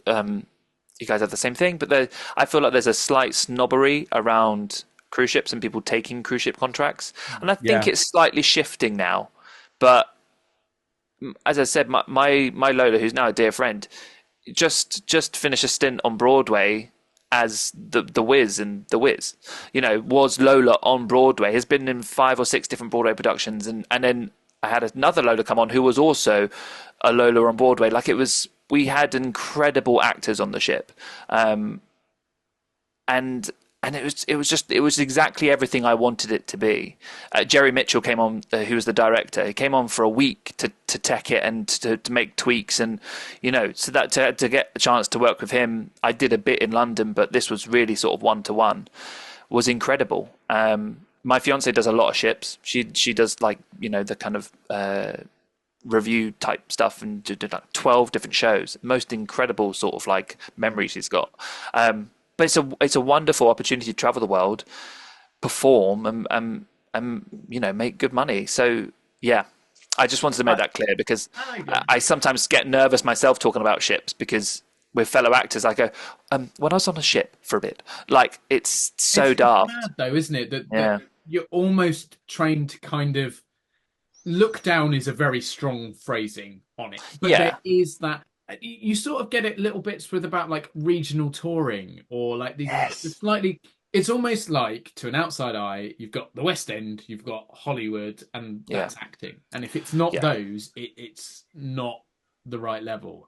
D: guys have the same thing, but I feel like there's a slight snobbery around cruise ships and people taking cruise ship contracts, and I think it's slightly shifting now. But as I said, my Lola, who's now a dear friend, just finished a stint on Broadway as the Wiz in The Wiz. Was Lola on Broadway, has been in 5 or 6 different Broadway productions, and then I had another Lola come on who was also a Lola on Broadway. We had incredible actors on the ship, and it was exactly everything I wanted it to be. Jerry Mitchell came on, who was the director. He came on for a week to tech it and to make tweaks, and so that to get a chance to work with him. I did a bit in London, but this was really sort of 1-to-1. Was incredible. My fiance does a lot of ships. She does the kind of review type stuff, and did 12 different shows. Most incredible sort of memories she's got. But it's a wonderful opportunity to travel the world, perform, and make good money. So yeah, I just wanted to make that clear, because I sometimes get nervous myself talking about ships, because with fellow actors I go, when I was on a ship for a bit, it's so daft.
B: Mad though, isn't it? you're almost trained to kind of look down is a very strong phrasing on it, but
D: Yeah.
B: there is that you sort of get it little bits with about like regional touring or like these
D: Yes.
B: slightly. It's almost like to an outside eye, you've got the West End, you've got Hollywood, and
D: Yeah.
B: that's acting. And if it's not
D: Yeah.
B: those, it's not the right level.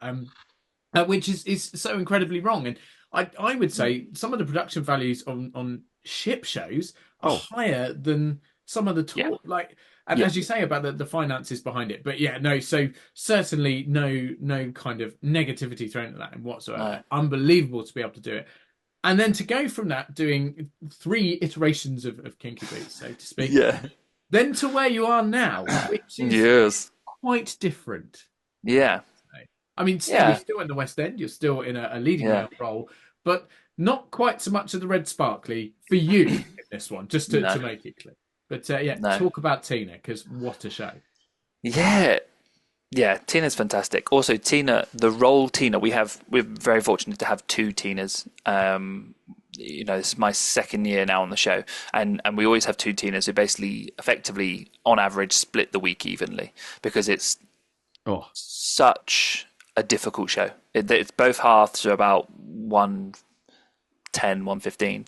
B: Which is so incredibly wrong. And I would say some of the production values on ship shows are higher than some of the
D: Yeah.
B: talk. Like, and
D: Yeah.
B: as you say about the finances behind it, but yeah, no. So certainly no kind of negativity thrown at that whatsoever.
D: No.
B: Unbelievable to be able to do it. And then to go from that, doing 3 iterations of Kinky Boots, so to speak,
D: Yeah.
B: then to where you are now, which is
D: Yes.
B: quite different.
D: Yeah.
B: I mean, still,
D: Yeah.
B: you're still in the West End, you're still in a leading
D: Yeah.
B: male role, but not quite so much of the red sparkly for you in this one, just to make it clear. But talk about Tina, because what a show.
D: Yeah. Yeah, Tina's fantastic. Also, Tina, the role Tina, we're very fortunate to have 2 Tinas. This is my second year now on the show, and we always have 2 Tinas who basically, effectively, on average, split the week evenly because it's such a difficult show. It's both halves are about 1:10, 1:15,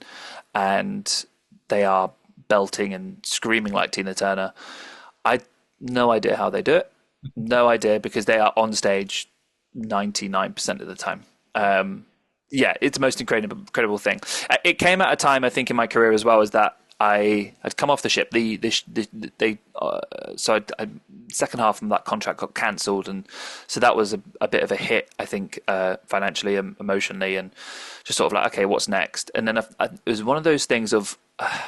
D: and they are belting and screaming like Tina Turner. I no idea how they do it. No idea, because they are on stage 99% of the time. It's the most incredible thing. It came at a time, I think, in my career as well, as that I had come off the ship. Second half of that contract got cancelled, and so that was a bit of a hit, I think, financially and emotionally, and just sort of like, okay, what's next? And then it was one of those things of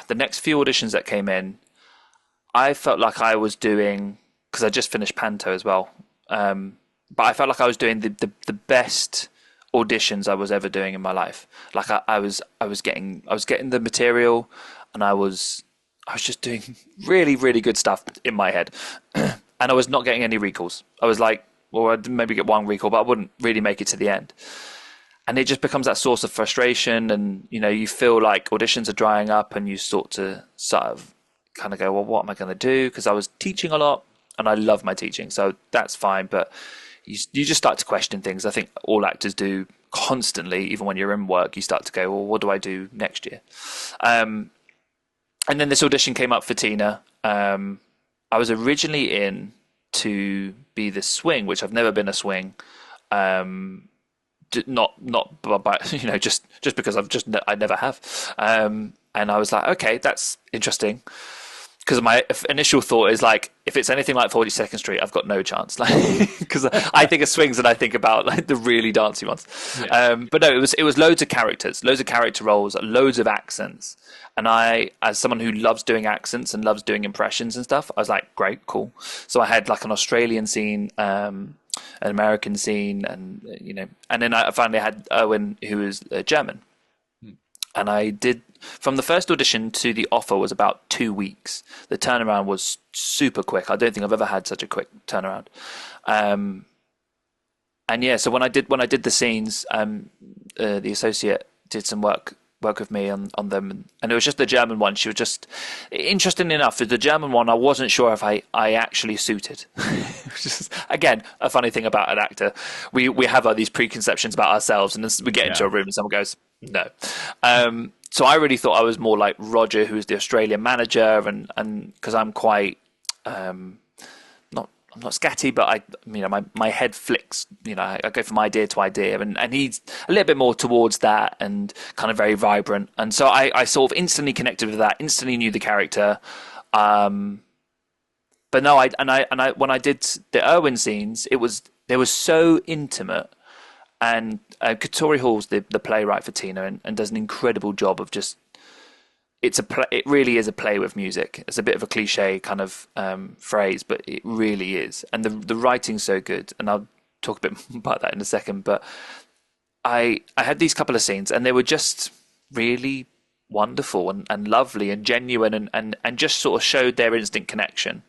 D: the next few auditions that came in, I felt like I was doing, because I just finished Panto as well, but I felt like I was doing the best auditions I was ever doing in my life. Like I was getting the material, and I was just doing really, really good stuff in my head, and I was not getting any recalls. I was like, well, I'd maybe get 1 recall, but I wouldn't really make it to the end. And it just becomes that source of frustration, and you feel like auditions are drying up, and you sort of kind of go, well, what am I going to do? Because I was teaching a lot, and I love my teaching, so that's fine. But you just start to question things. I think all actors do constantly, even when you're in work. You start to go, well, what do I do next year? And then this audition came up for Tina. I was originally in to be the swing, which I've never been a swing. Not by just because I never have. And I was like, okay, that's interesting. Because my initial thought is like, if it's anything like 42nd Street, I've got no chance. Like, because I think of swings and I think about like the really dancey ones. Yeah. But no, it was loads of characters, loads of character roles, loads of accents. And I, as someone who loves doing accents and loves doing impressions and stuff, I was like, great, cool. So I had like an Australian scene, an American scene, and and then I finally had Erwin, who is German. And I did, from the first audition to the offer was about 2 weeks. The turnaround was super quick. I don't think I've ever had such a quick turnaround. So when I did the scenes, the associate did some work with me on them, and it was just the German one. She was just, interesting enough, for the German one, I wasn't sure if I actually suited. Which is, again, a funny thing about an actor. We have these preconceptions about ourselves, and then we get into a room and someone goes, no. So I really thought I was more like Roger, who's the Australian manager, and because I'm quite I'm not scatty, but my head flicks. I go from idea to idea, and he's a little bit more towards that, and kind of very vibrant. And so I sort of instantly connected with that, instantly knew the character. But no, when I did the Erwin scenes, they were so intimate. And Katori Hall's the playwright for Tina, and does an incredible job of just. It really is a play with music. It's a bit of a cliche kind of phrase, but it really is. And the writing's so good, and I'll talk a bit about that in a second. But I had these couple of scenes, and they were just really wonderful and lovely and genuine, and just sort of showed their instant connection.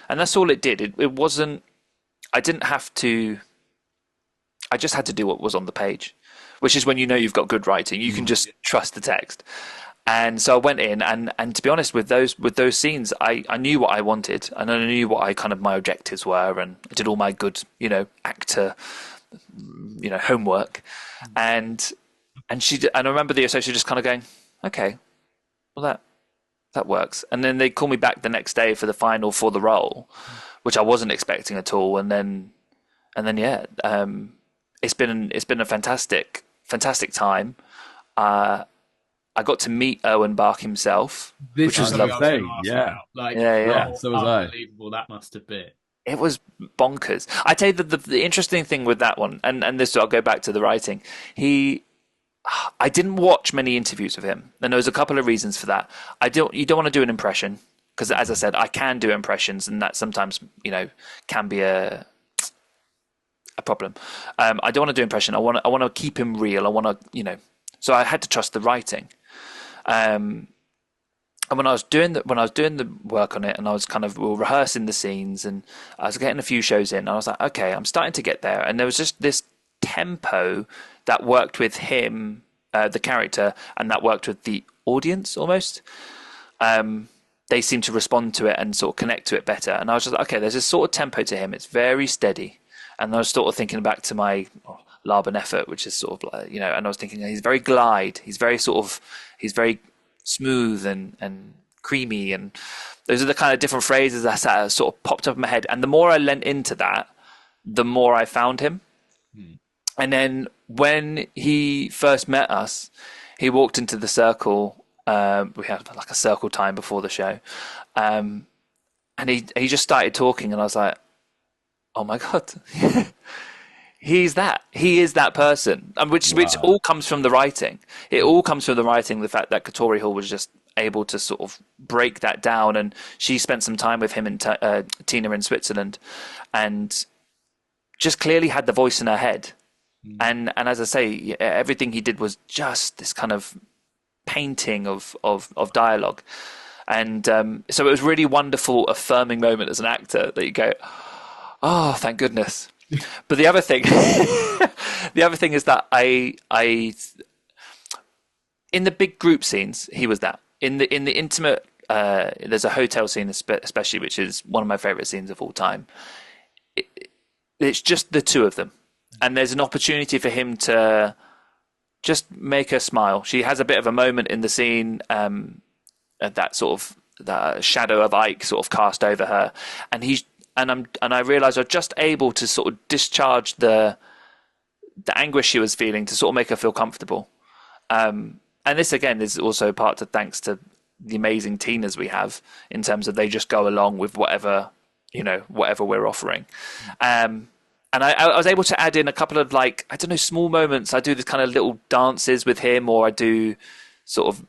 D: And that's all it did. It wasn't. I didn't have to. I just had to do what was on the page, which is when you've got good writing. You can just trust the text. And so I went in, and to be honest, with those scenes, I knew what I wanted, and I knew what my objectives were, and I did all my good, actor, homework, and I remember the associate just kind of going, okay, well that works, and then they called me back the next day for the final for the role, which I wasn't expecting at all, and then yeah, it's been a fantastic time. I got to meet Owen Bach himself, which was lovely.
B: Yeah.
C: So was I.
B: Unbelievable that must have been.
D: It was bonkers. I tell you the interesting thing with that one, and this I'll go back to the writing. I didn't watch many interviews with him, and there was a couple of reasons for that. You don't want to do an impression because, as I said, I can do impressions, and that sometimes can be a problem. I don't want to do impression. I want to keep him real. I want to so I had to trust the writing. And when I was doing the work on it, and I was we were rehearsing the scenes, and I was getting a few shows in, and I was like, okay, I'm starting to get there. And there was just this tempo that worked with him, the character, and that worked with the audience almost. They seemed to respond to it and sort of connect to it better. And I was just like, okay, there's this sort of tempo to him. It's very steady. And I was sort of thinking back to my Laban effort, which is sort of like, and I was thinking he's very glide. He's very smooth and creamy. And those are the kind of different phrases that sort of popped up in my head. And the more I lent into that, the more I found him. And then when he first met us, he walked into the circle. We had like a circle time before the show. And he just started talking, and I was like, oh my God. He is that person, and which all comes from the writing. It all comes from the writing. The fact that Katori Hall was just able to sort of break that down, and she spent some time with him and Tina in Switzerland, and just clearly had the voice in her head. And as I say, everything he did was just this kind of painting of dialogue, and so it was really wonderful, affirming moment as an actor that you go, oh, thank goodness. But the other thing, is that I in the big group scenes, he was that. In the intimate, there's a hotel scene especially, which is one of my favorite scenes of all time. It's just the two of them, and there's an opportunity for him to just make her smile. She has a bit of a moment in the scene, that sort of the shadow of Ike sort of cast over her, and I realised I was just able to sort of discharge the anguish she was feeling to sort of make her feel comfortable. And this again is also thanks to the amazing Tinas we have, in terms of they just go along with whatever we're offering. And I was able to add in a couple of small moments. I do this kind of little dances with him, or I do sort of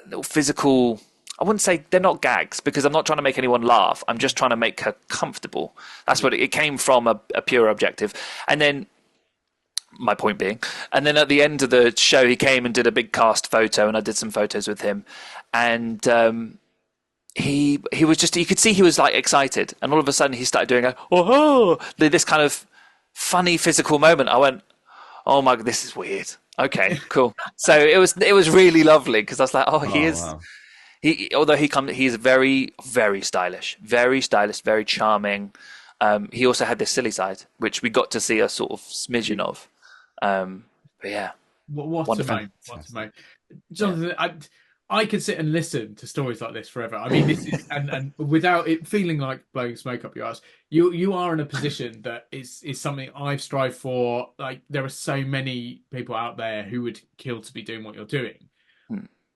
D: little physical. I wouldn't say they're not gags, because I'm not trying to make anyone laugh. I'm just trying to make her comfortable. That's what it came from, a pure objective. And then my point being, and then at the end of the show, he came and did a big cast photo, and I did some photos with him. And he was just, you could see he was like excited. And all of a sudden he started doing this kind of funny physical moment. I went, oh my God, this is weird. Okay, cool. So it was really lovely, because I was like, he is. Wow. He's very, very stylish, very charming. He also had this silly side, which we got to see a sort of smidgen of. But yeah,
B: what a moment! Jonathan, I could sit and listen to stories like this forever. I mean, this is and without it feeling like blowing smoke up your ass. You are in a position that is something I've strived for. Like, there are so many people out there who would kill to be doing what you're doing.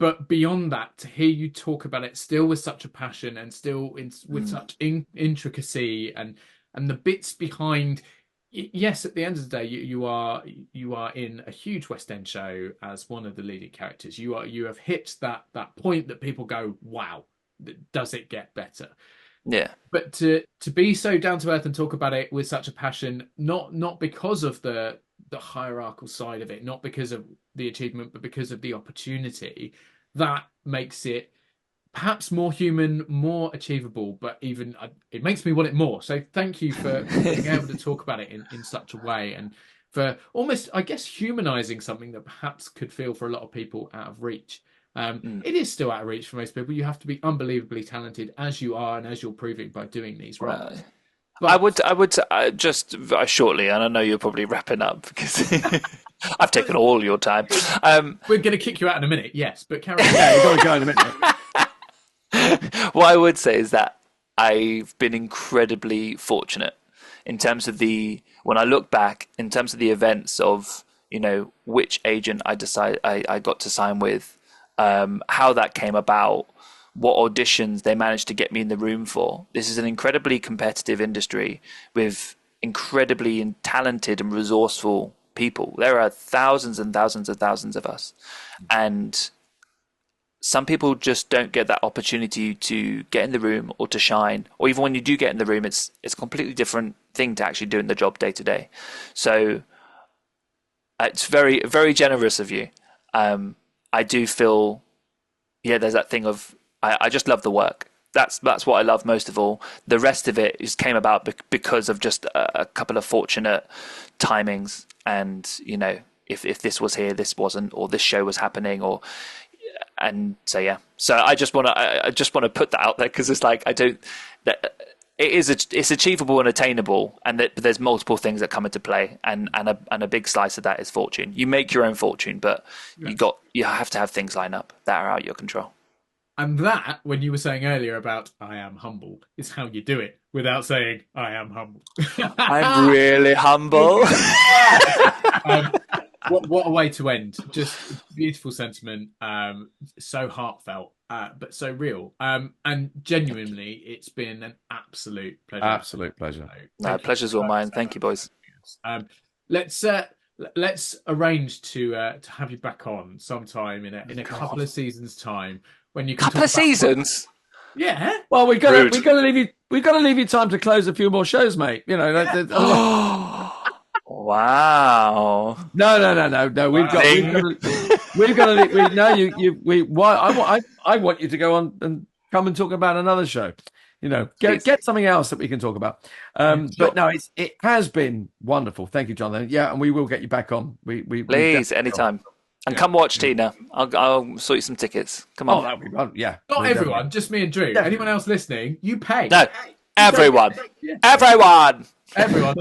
B: But beyond that, to hear you talk about it still with such a passion, and still with such intricacy, and the bits behind. Yes, at the end of the day, you are in a huge West End show as one of the leading characters. You have hit that point that people go, wow, does it get better?
D: Yeah.
B: But to be so down to earth and talk about it with such a passion, not because of the hierarchical side of it, not because of the achievement, but because of the opportunity, that makes it perhaps more human, more achievable, but even it makes me want it more. So thank you for being able to talk about it in such a way, and for almost, I guess, humanizing something that perhaps could feel for a lot of people out of reach. It is still out of reach for most people. You have to be unbelievably talented, as you are and as you're proving by doing these roles. But
D: I would just shortly, and I know you're probably wrapping up because I've taken all your time.
B: we're going to kick you out in a minute, yes, but carry on.
C: Yeah, you got to go in a minute.
D: What I would say is that I've been incredibly fortunate in terms of when I look back, in terms of the events of, which agent I got to sign with, how that came about, what auditions they managed to get me in the room for. This is an incredibly competitive industry with incredibly talented and resourceful people. There are thousands and thousands and thousands of us. And some people just don't get that opportunity to get in the room or to shine. Or even when you do get in the room, it's a completely different thing to actually doing the job day to day. So it's very, very generous of you. I do feel, there's that thing of, I just love the work. That's what I love most of all. The rest of it just came about because of just a couple of fortunate timings. And, if this was here, this wasn't, or this show was happening, So I just want to put that out there because it's like it's achievable and attainable, and that there's multiple things that come into play, and a big slice of that is fortune. You make your own fortune, but you have to have things line up that are out of your control.
B: And that, when you were saying earlier about I am humble, is how you do it without saying I am humble.
D: I'm really humble.
B: What a way to end. Just beautiful sentiment. So heartfelt, but so real. And genuinely, it's been an absolute pleasure.
C: Absolute pleasure.
D: No, pleasure's all mine. Thank you, boys.
B: Let's arrange to have you back on sometime in a couple of seasons' time when you can
D: couple of seasons.
B: Yeah.
C: Well, we got to leave you time to close a few more shows, mate.
D: Wow.
C: No. We've got to leave. I want you to go on and come and talk about another show. Get something else that we can talk about. But no, it has been wonderful. Thank you, Jonathan. Yeah, and we will get you back on.
D: Please, anytime. And come watch Tina. I'll sort you some tickets. Come on.
C: Oh, that'd be fun. Yeah.
B: Not everyone, just me and Drew. Yeah. Anyone else listening, you pay.
D: No, everyone. Everyone.
B: Everyone.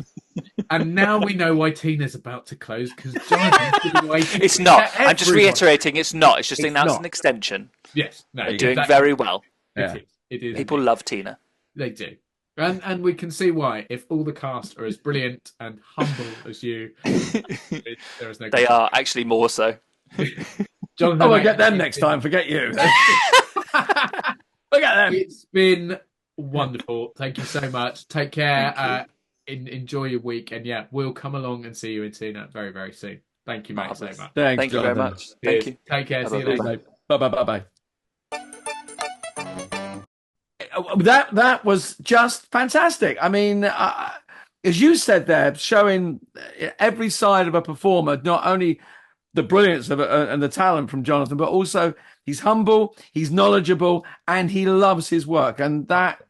B: And now we know why Tina's about to close, because Jonathan's been waiting.
D: It's not. I'm just reiterating it's not. It's just announced an extension.
B: Yes. No,
D: they're doing very well.
C: Yeah.
B: It is.
D: People love Tina.
B: They do. And we can see why. If all the cast are as brilliant and humble as you, there is no.
D: They are actually more so.
B: Jonathan,
C: I'll get them next time. Forget you. Forget them.
B: It's been wonderful. Thank you so much. Take care. Enjoy your week. And we'll come along and see you in Tina very, very soon. Thank you, mate, so much.
C: Thank
D: you very much. Thank you.
B: Take care. See you later.
C: Bye. That was just fantastic. I mean, as you said there, showing every side of a performer, not only the brilliance of it and the talent from Jonathan, but also he's humble, he's knowledgeable, and he loves his work. And that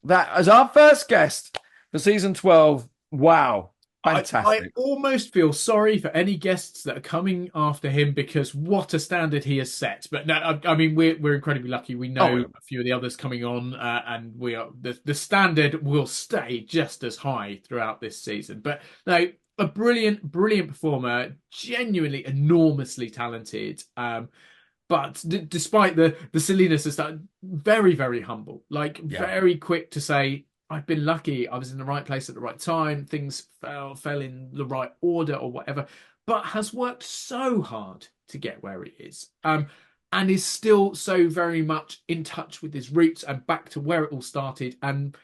C: as our first guest for season 12, wow, fantastic.
B: I almost feel sorry for any guests that are coming after him, because what a standard he has set. But no, I mean, we're incredibly lucky. We know a few of the others coming on, and we are the standard will stay just as high throughout this season. But no, a brilliant performer, genuinely enormously talented. But despite the silliness of stuff, very, very humble. Very quick to say, I've been lucky. I was in the right place at the right time. Things fell in the right order or whatever. But has worked so hard to get where he is. And is still so very much in touch with his roots and back to where it all started, and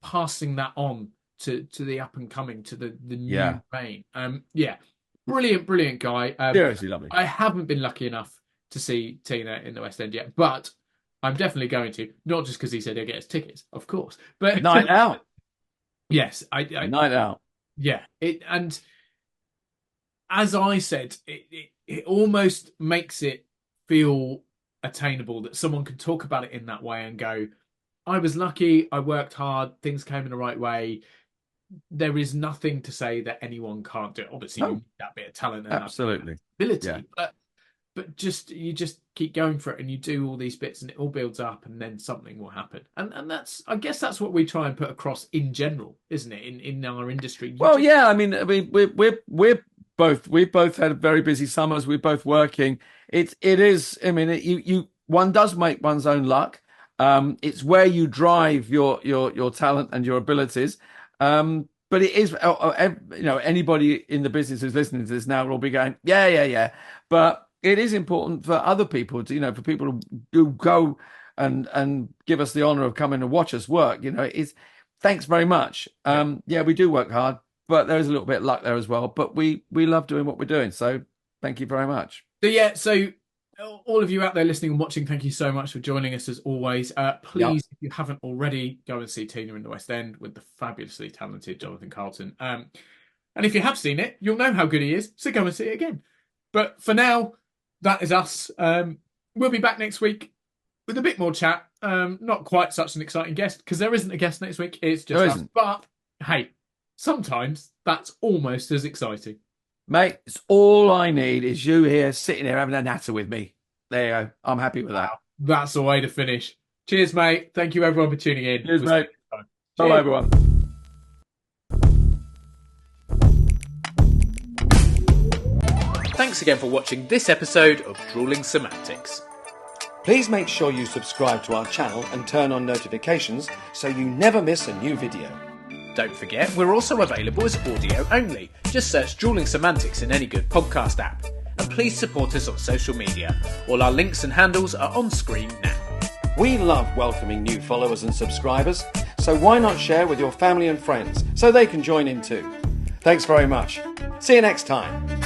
B: passing that on to the up and coming, to the new vein. Brilliant guy.
C: Seriously lovely.
B: I haven't been lucky enough to see Tina in the West End yet, but I'm definitely going to. Not just because he said he'll get us tickets, of course, but
C: night out.
B: Yes,
C: night out.
B: Yeah, and as I said, it almost makes it feel attainable that someone can talk about it in that way and go, I was lucky, I worked hard, things came in the right way. There is nothing to say that anyone can't do it. Obviously, you need that bit of talent and
C: absolutely
B: ability.
C: Yeah.
B: But but you just keep going for it, and you do all these bits, and it all builds up, and then something will happen. And that's, I guess that's what we try and put across in general, isn't it? In our industry.
C: Yeah. I mean, we've both had very busy summers. We're both working. It is. I mean, one does make one's own luck. It's where you drive your talent and your abilities. But it is, anybody in the business who's listening to this now will be going, yeah. But it is important for other people to, for people who go and give us the honor of coming and watch us work. It's thanks very much. We do work hard, but there is a little bit of luck there as well. But we love doing what we're doing. So thank you very much.
B: So all of you out there listening and watching, thank you so much for joining us as always. Please, if you haven't already, go and see Tina in the West End with the fabulously talented Jonathan Carlton. And if you have seen it, you'll know how good he is, so go and see it again. But for now, that is us. We'll be back next week with a bit more chat. Not quite such an exciting guest, because there isn't a guest next week. It's just us. But hey, sometimes that's almost as exciting.
C: Mate, it's all I need is you here, sitting here having a natter with me. There you go. I'm happy with that.
B: Wow. That's the way to finish. Cheers, mate. Thank you, everyone, for tuning in.
C: Cheers, mate. Bye, everyone.
B: Thanks again for watching this episode of Drewling Samantics.
A: Please make sure you subscribe to our channel and turn on notifications so you never miss a new video.
B: Don't forget, we're also available as audio only. Just search Drewling Samantics in any good podcast app. And please support us on social media. All our links and handles are on screen now.
A: We love welcoming new followers and subscribers, so why not share with your family and friends so they can join in too? Thanks very much. See you next time.